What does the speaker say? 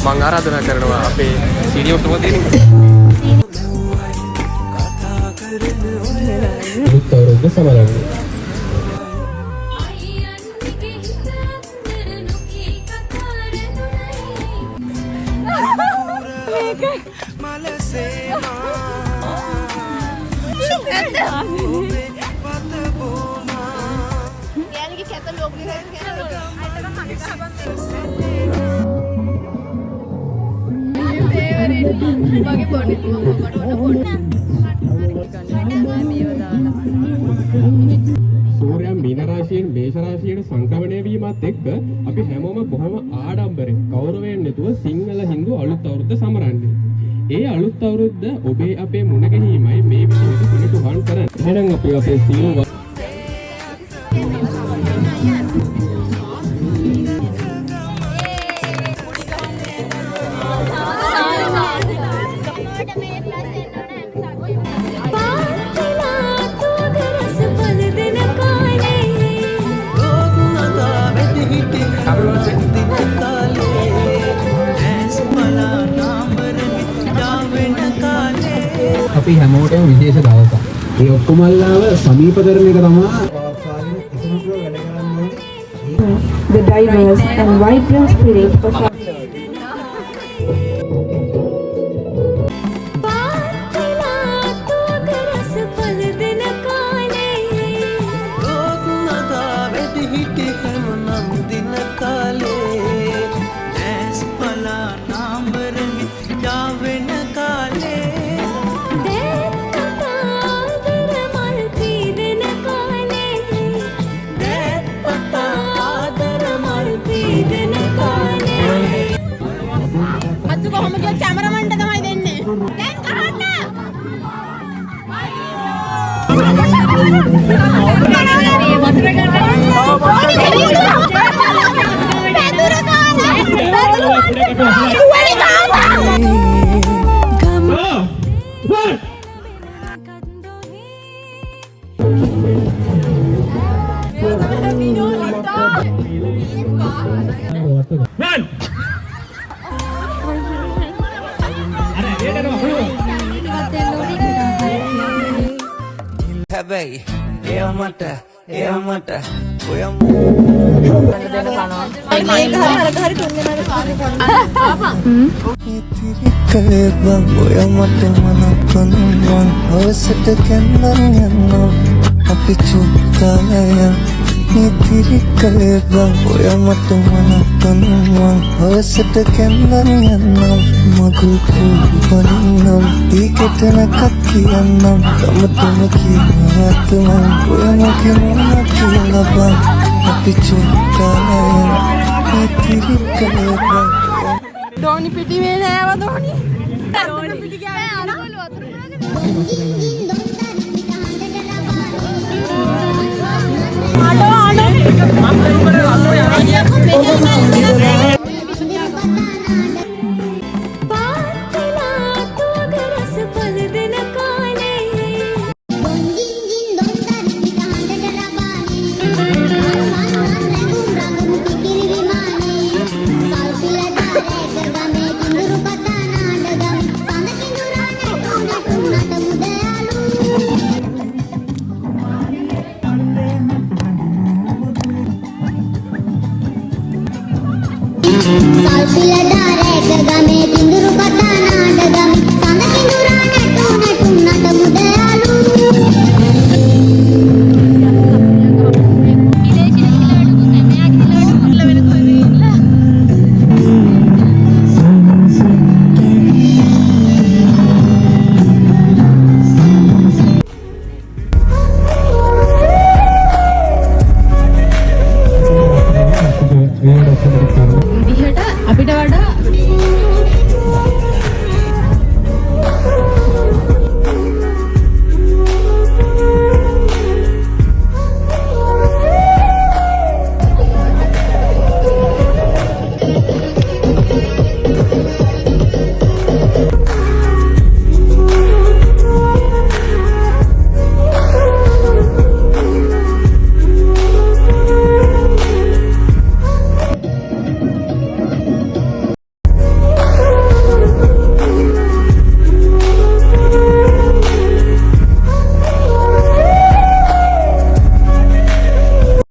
මං ආරාධනා කරනවා අපේ සීනියර්ස් තුමා තියෙනවා. උත්තර සමරන්න. සූර්යයා මීන රාශියෙන් මේෂ රාශියට සංක්‍රමණය වීමත් එක්ක අපි හැමෝම බොහොම ආඩම්බරෙන් ගෞරවයෙන් නෙතුව සිංහල හින්දු අලුත් අවුරුද්ද සමරන්නේ. ඒ අලුත් අවුරුද්ද ඔබේ අපේ මුණ ගැහිමයි මේ විදිහට පිළිතුහන් කරන්නේ. එහෙනම් අපි අපේ සියලු අපි හැමෝටම විශේෂ දවසක්. ඒ ඔක්කොමල්ලාව සමීප කරන එක තමයි the diverse and vibrant spirit of Hey, mata, Nitiri kalebang oya matumanakanuman Hawasata kendanyanam Magulkubanam Iketana kakiyanam Kamatumaki mahatuman Oya makinunakilabang Apichukalayan Nitiri kalebang Doni piti mein hai wa Doni Doni piti kya hai Salpila darek game binduru patana